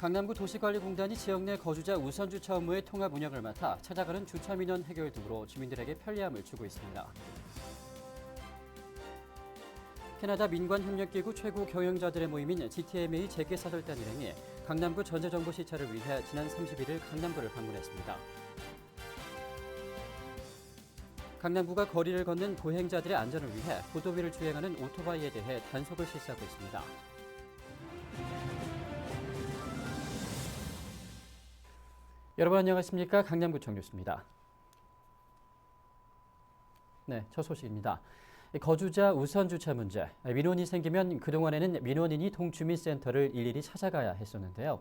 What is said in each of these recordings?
강남구 도시관리공단이 지역 내 거주자 우선 주차 업무의 통합 운영을 맡아 찾아가는 주차 민원 해결 등으로 주민들에게 편리함을 주고 있습니다. 캐나다 민관협력기구 최고 경영자들의 모임인 GTMA 재계사절단 일행이 강남구 전자정보 시찰을 위해 지난 31일 강남구를 방문했습니다. 강남구가 거리를 걷는 보행자들의 안전을 위해 보도비를 주행하는 오토바이에 대해 단속을 실시하고 있습니다. 여러분 안녕하십니까? 강남구청 뉴스입니다. 네, 첫 소식입니다. 거주자 우선 주차 문제. 민원이 생기면 그동안에는 민원인이 동주민센터를 일일이 찾아가야 했었는데요.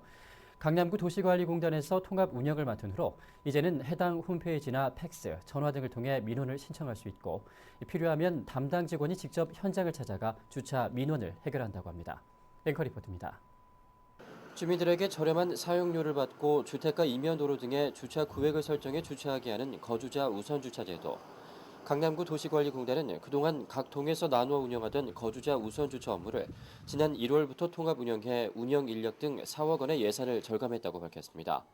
강남구 도시관리공단에서 통합 운영을 맡은 후로 이제는 해당 홈페이지나 팩스, 전화 등을 통해 민원을 신청할 수 있고 필요하면 담당 직원이 직접 현장을 찾아가 주차 민원을 해결한다고 합니다. 앵커 리포트입니다. 주민들에게 저렴한 사용료를 받고 주택가 이면 도로 등에 주차 구획을 설정해 주차하게 하는 거주자 우선 주차 제도. 강남구 도시관리공단은 그동안 각 동에서 나누어 운영하던 거주자 우선 주차 업무를 지난 1월부터 통합 운영해 운영 인력 등 4억 원의 예산을 절감했다고 밝혔습니다.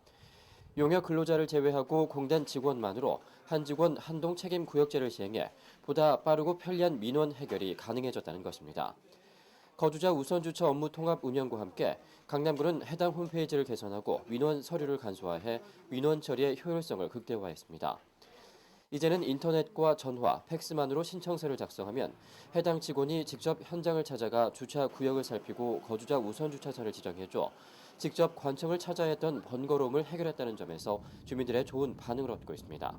용역 근로자를 제외하고 공단 직원만으로 한 직원 한동 책임 구역제를 시행해 보다 빠르고 편리한 민원 해결이 가능해졌다는 것입니다. 거주자 우선 주차 업무 통합 운영과 함께 강남구는 해당 홈페이지를 개선하고 민원 서류를 간소화해 민원 처리의 효율성을 극대화했습니다. 이제는 인터넷과 전화, 팩스만으로 신청서를 작성하면 해당 직원이 직접 현장을 찾아가 주차 구역을 살피고 거주자 우선 주차선을 지정해줘 직접 관청을 찾아야 했던 번거로움을 해결했다는 점에서 주민들의 좋은 반응을 얻고 있습니다.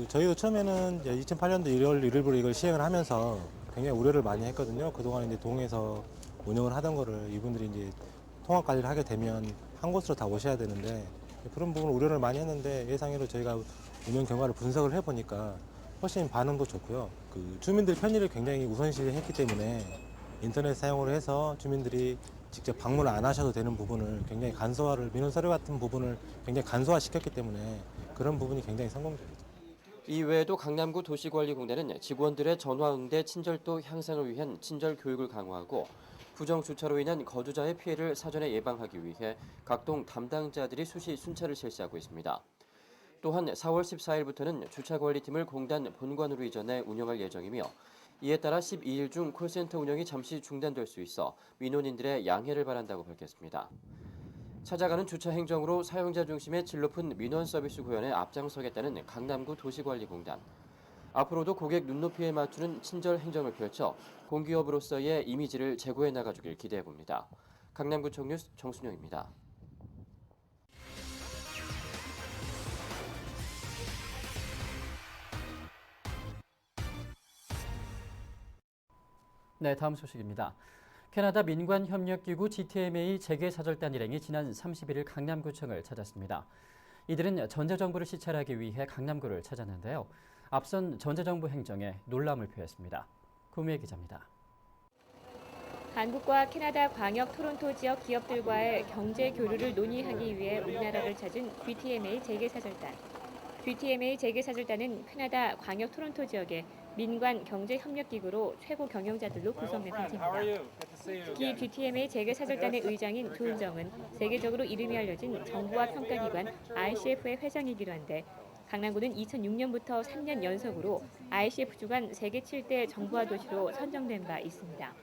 저희도 처음에는 2008년도 1월 1일부로 이걸 시행을 하면서 굉장히 우려를 많이 했거든요. 그동안 이제 동에서 운영을 하던 거를 이분들이 이제 통합 관리를 하게 되면 한 곳으로 다 오셔야 되는데 그런 부분 우려를 많이 했는데 예상외로 저희가 운영 경과를 분석을 해보니까 훨씬 반응도 좋고요. 주민들 편의를 굉장히 우선시했기 때문에 인터넷 사용을 해서 주민들이 직접 방문을 안 하셔도 되는 부분을 굉장히 간소화를, 민원 서류 같은 부분을 굉장히 간소화시켰기 때문에 그런 부분이 굉장히 성공적이죠. 이외에도 강남구 도시관리공단은 직원들의 전화 응대 친절도 향상을 위한 친절 교육을 강화하고 부정 주차로 인한 거주자의 피해를 사전에 예방하기 위해 각동 담당자들이 수시 순찰을 실시하고 있습니다. 또한 4월 14일부터는 주차관리팀을 공단 본관으로 이전해 운영할 예정이며 이에 따라 12일 중 콜센터 운영이 잠시 중단될 수 있어 민원인들의 양해를 바란다고 밝혔습니다. 찾아가는 주차 행정으로 사용자 중심의 질 높은 민원 서비스 구현에 앞장서겠다는 강남구 도시관리공단. 앞으로도 고객 눈높이에 맞추는 친절 행정을 펼쳐 공기업으로서의 이미지를 제고해 나가주길 기대해 봅니다. 강남구청 뉴스 정순영입니다. 네, 다음 소식입니다. 캐나다 민관협력기구 GTMA 재계사절단 일행이 지난 31일 강남구청을 찾았습니다. 이들은 전자정보를 시찰하기 위해 강남구를 찾았는데요. 앞선 전자정보 행정에 놀람을 표했습니다. 구미애 기자입니다. 한국과 캐나다 광역 토론토 지역 기업들과의 경제 교류를 논의하기 위해 우리나라를 찾은 GTMA 재계사절단. GTMA 재계사절단은 캐나다 광역 토론토 지역의 민관 경제협력기구로 최고 경영자들로 구성된 단체입니다. 특히 GTMA 재계사절단의 의장인 조은정은 세계적으로 이름이 알려진 정부와 평가기관 ICF의 회장이기도 한데 강남구는 2006년부터 3년 연속으로 ICF 주관 세계 7대 정부화 도시로 선정된 바 있습니다.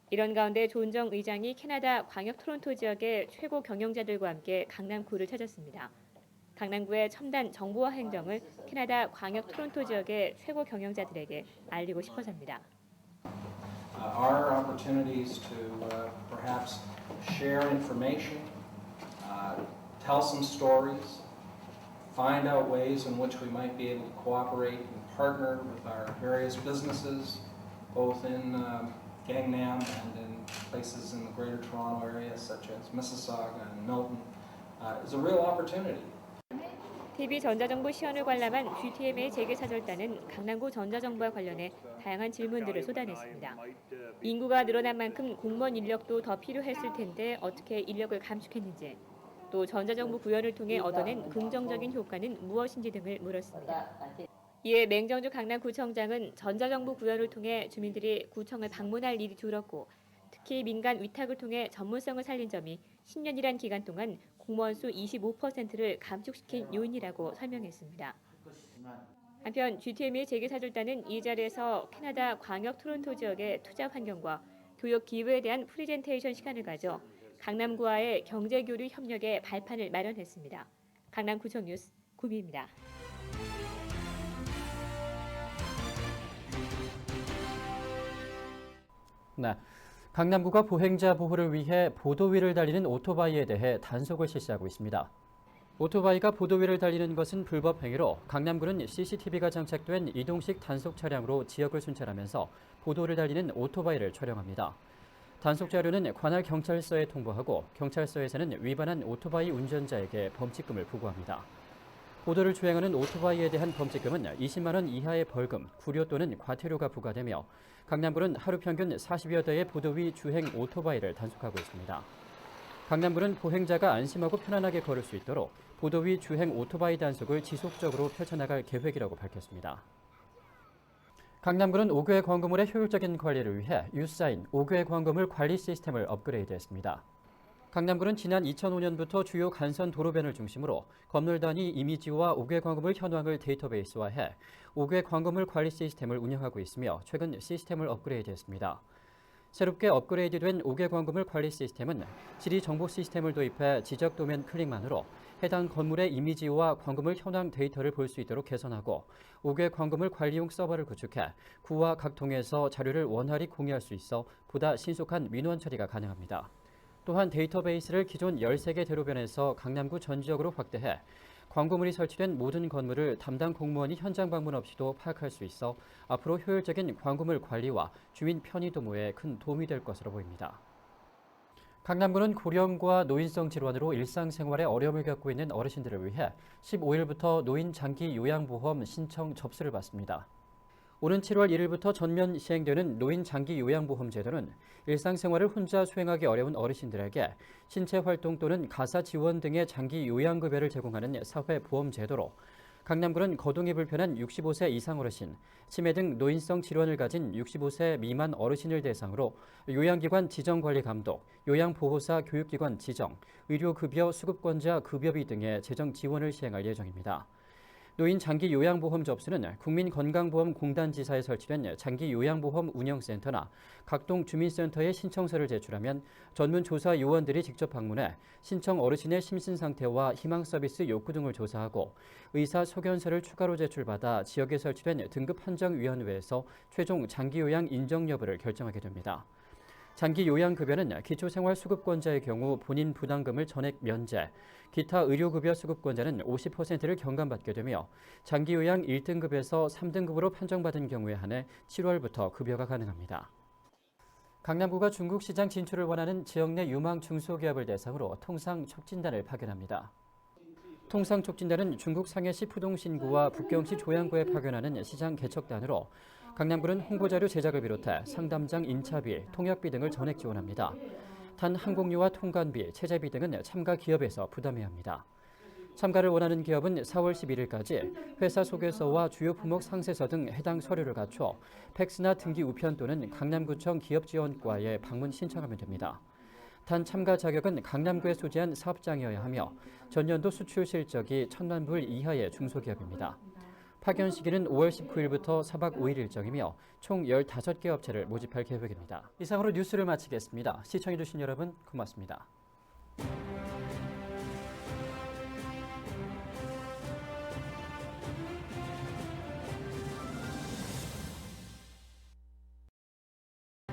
이런 가운데 조은정 의장이 캐나다 광역 토론토 지역의 최고 경영자들과 함께 강남구를 찾았습니다. 강남구의 첨단 정보화 행정을 캐나다 광역 토론토 지역의 최고 경영자들에게 알리고 싶어서입니다. Our opportunities to perhaps share information, tell some stories, find out ways in which we might be able to cooperate and partner with our various businesses, both in Gangnam and in places in the Greater Toronto area such as Mississauga and Milton, is a real opportunity. TV 전자정보 시연을 관람한 GTMA 재계사절단은 강남구 전자정보와 관련해 다양한 질문들을 쏟아냈습니다. 인구가 늘어난 만큼 공무원 인력도 더 필요했을 텐데 어떻게 인력을 감축했는지, 또 전자정보 구현을 통해 얻어낸 긍정적인 효과는 무엇인지 등을 물었습니다. 이에 맹정주 강남구청장은 전자정보 구현을 통해 주민들이 구청을 방문할 일이 줄었고 특히 민간 위탁을 통해 전문성을 살린 점이 10년이란 기간 동안 공무원 수 25%를 감축시킨 요인이라고 설명했습니다. 한편 GTMA 재계사절단은 이 자리에서 캐나다 광역 토론토 지역의 투자 환경과 교육 기회에 대한 프레젠테이션 시간을 가져 강남구와의 경제교류 협력의 발판을 마련했습니다. 강남구청 뉴스 구미입니다. 네. 강남구가 보행자 보호를 위해 보도 위를 달리는 오토바이에 대해 단속을 실시하고 있습니다. 오토바이가 보도 위를 달리는 것은 불법 행위로 강남구는 CCTV가 장착된 이동식 단속 차량으로 지역을 순찰하면서 보도를 달리는 오토바이를 촬영합니다. 단속 자료는 관할 경찰서에 통보하고 경찰서에서는 위반한 오토바이 운전자에게 범칙금을 부과합니다. 보도를 주행하는 오토바이에 대한 범칙금은 20만 원 이하의 벌금, 구료 또는 과태료가 부과되며 강남구는 하루 평균 40여 대의 보도 위 주행 오토바이를 단속하고 있습니다. 강남구는 보행자가 안심하고 편안하게 걸을 수 있도록 보도 위 주행 오토바이 단속을 지속적으로 펼쳐나갈 계획이라고 밝혔습니다. 강남구는 5교의 광고물의 효율적인 관리를 위해 유사인 5교의 광고물 관리 시스템을 업그레이드했습니다. 강남구는 지난 2005년부터 주요 간선 도로변을 중심으로 건물 단위 이미지와 5교의 광고물 현황을 데이터베이스화해 5교의 광고물 관리 시스템을 운영하고 있으며 최근 시스템을 업그레이드했습니다. 새롭게 업그레이드된 5교의 광고물 관리 시스템은 지리 정보 시스템을 도입해 지적 도면 클릭만으로 해당 건물의 이미지와 광고물 현황 데이터를 볼 수 있도록 개선하고 5교의 광고물 관리용 서버를 구축해 구와 각 통해서 자료를 원활히 공유할 수 있어 보다 신속한 민원 처리가 가능합니다. 또한 데이터베이스를 기존 13개 대로변에서 강남구 전 지역으로 확대해 광고물이 설치된 모든 건물을 담당 공무원이 현장 방문 없이도 파악할 수 있어 앞으로 효율적인 광고물 관리와 주민 편의 도모에 큰 도움이 될 것으로 보입니다. 강남구는 고령과 노인성 질환으로 일상생활에 어려움을 겪고 있는 어르신들을 위해 15일부터 노인 장기 요양보험 신청 접수를 받습니다. 오는 7월 1일부터 전면 시행되는 노인 장기 요양보험 제도는 일상생활을 혼자 수행하기 어려운 어르신들에게 신체 활동 또는 가사 지원 등의 장기 요양급여를 제공하는 사회보험 제도로 강남구는 거동이 불편한 65세 이상 어르신, 치매 등 노인성 질환을 가진 65세 미만 어르신을 대상으로 요양기관 지정관리감독, 요양보호사 교육기관 지정, 의료급여 수급권자 급여비 등의 재정 지원을 시행할 예정입니다. 노인 장기 요양보험 접수는 국민건강보험공단 지사에 설치된 장기 요양보험 운영센터나 각동 주민센터에 신청서를 제출하면 전문 조사 요원들이 직접 방문해 신청 어르신의 심신 상태와 희망 서비스 욕구 등을 조사하고 의사 소견서를 추가로 제출받아 지역에 설치된 등급판정위원회에서 최종 장기 요양 인정 여부를 결정하게 됩니다. 장기 요양급여는 기초생활수급권자의 경우 본인 부담금을 전액 면제, 기타 의료급여 수급권자는 50%를 경감받게 되며 장기 요양 1등급에서 3등급으로 판정받은 경우에 한해 7월부터 급여가 가능합니다. 강남구가 중국 시장 진출을 원하는 지역 내 유망 중소기업을 대상으로 통상촉진단을 파견합니다. 통상촉진단은 중국 상해시 푸동신구와 북경시 조양구에 파견하는 시장 개척단으로 강남구는 홍보자료 제작을 비롯해 상담장 인차비, 통역비 등을 전액 지원합니다. 단 항공료와 통관비, 체재비 등은 참가 기업에서 부담해야 합니다. 참가를 원하는 기업은 4월 11일까지 회사 소개서와 주요 품목 상세서 등 해당 서류를 갖춰 팩스나 등기 우편 또는 강남구청 기업지원과에 방문 신청하면 됩니다. 단 참가 자격은 강남구에 소재한 사업장이어야 하며 전년도 수출 실적이 1,000만 불 이하의 중소기업입니다. 파견 시기는 5월 19일부터 4박 5일 일정이며 총 15개 업체를 모집할 계획입니다. 이상으로 뉴스를 마치겠습니다. 시청해주신 여러분 고맙습니다.